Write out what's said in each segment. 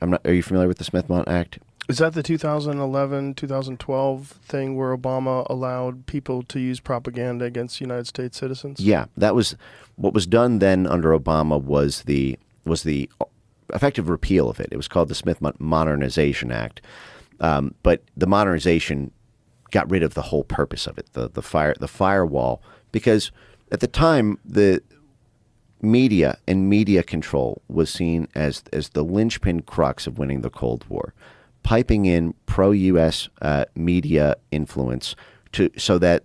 Are you familiar with the Smith Mundt Act? Is that the 2011, 2012 thing where Obama allowed people to use propaganda against United States citizens? Yeah, that was what was done then under Obama was the effective repeal of it. It was called the Smith Mundt Modernization Act, but the modernization got rid of the whole purpose of it, the firewall, because at the time the media and media control was seen as the linchpin crux of winning the Cold War, piping in pro-U.S. Media influence so that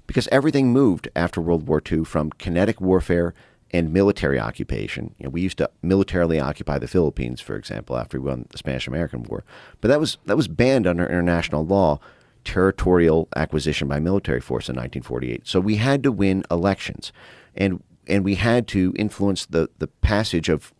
because everything moved after World War II from kinetic warfare and military occupation. We used to militarily occupy the Philippines, for example, after we won the Spanish-American War, but that was banned under international law. Territorial acquisition by military force in 1948. So we had to win elections, and we had to influence the passage of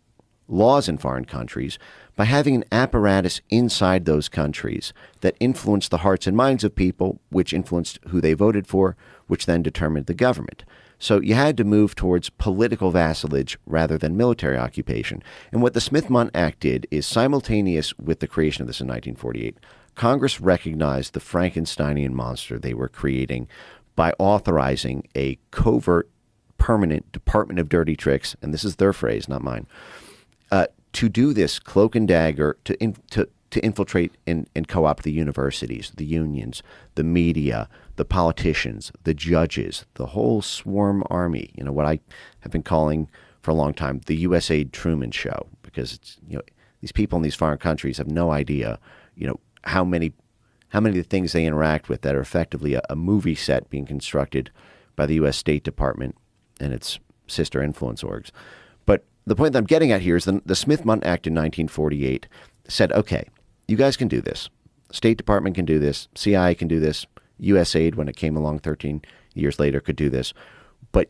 laws in foreign countries by having an apparatus inside those countries that influenced the hearts and minds of people, which influenced who they voted for, which then determined the government. So you had to move towards political vassalage rather than military occupation. And what the Smith Mundt Act did is, simultaneous with the creation of this in 1948, Congress recognized the Frankensteinian monster they were creating by authorizing a covert, permanent Department of Dirty Tricks, and this is their phrase, not mine, to do this cloak and dagger, to infiltrate and co-opt the universities, the unions, the media, the politicians, the judges, the whole swarm army. What I have been calling for a long time the USAID Truman Show, because it's these people in these foreign countries have no idea how many of the things they interact with that are effectively a movie set being constructed by the U.S. State Department and its sister influence orgs. But the point that I'm getting at here is the Smith Mundt Act in 1948 said, okay, you guys can do this. State Department can do this. CIA can do this. USAID, when it came along 13 years later, could do this. But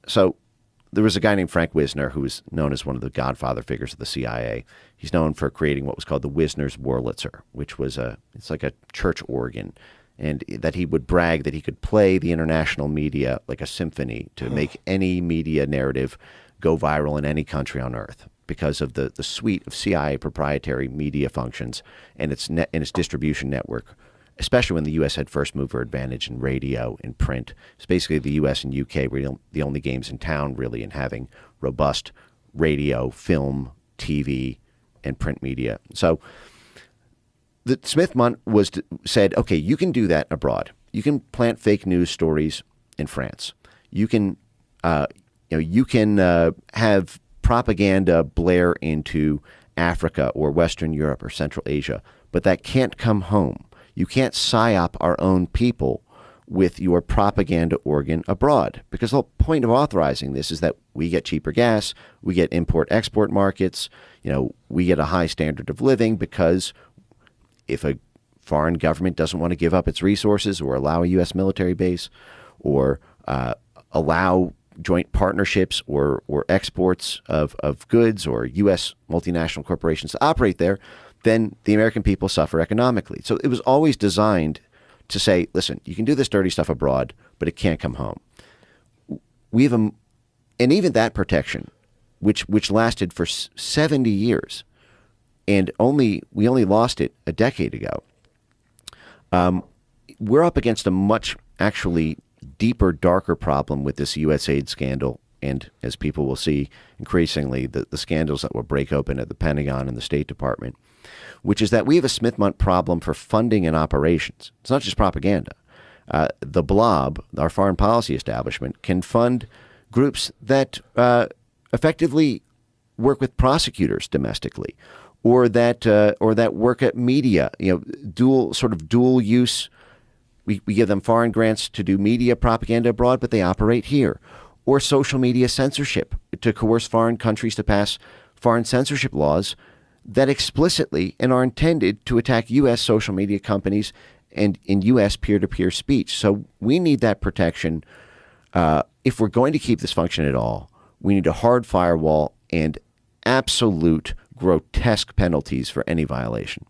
so there was a guy named Frank Wisner who was known as one of the godfather figures of the CIA. He's known for creating what was called the Wisner's Wurlitzer, which was it's like a church organ, and that he would brag that he could play the international media like a symphony to make any media narrative go viral in any country on earth because of the suite of CIA proprietary media functions and its distribution network, especially when the U.S. had first mover advantage in radio and print. It's basically the U.S. and U.K. were the only games in town, really, in having robust radio, film, TV, and print media. So the Smith Mundt said, okay, you can do that abroad. You can plant fake news stories in France. You can, have propaganda blare into Africa or Western Europe or Central Asia, but that can't come home. You can't psyop our own people with your propaganda organ abroad, because the whole point of authorizing this is that we get cheaper gas, we get import-export markets, we get a high standard of living, because if a foreign government doesn't want to give up its resources or allow a U.S. military base or allow joint partnerships or exports of goods or U.S. multinational corporations to operate there, then the American people suffer economically. So it was always designed to say, listen, you can do this dirty stuff abroad, but it can't come home. And even that protection, which lasted for 70 years, and we only lost it a decade ago. We're up against a much actually deeper, darker problem with this USAID scandal, and as people will see increasingly, the scandals that will break open at the Pentagon and the State Department, which is that we have a Smith Mundt problem for funding and operations. It's not just propaganda. The Blob, our foreign policy establishment, can fund groups that effectively work with prosecutors domestically, or that work at media, dual use. We give them foreign grants to do media propaganda abroad, but they operate here. Or social media censorship, to coerce foreign countries to pass foreign censorship laws that explicitly and are intended to attack U.S. social media companies and in U.S. peer-to-peer speech. So we need that protection. If we're going to keep this function at all, we need a hard firewall and absolute grotesque penalties for any violation.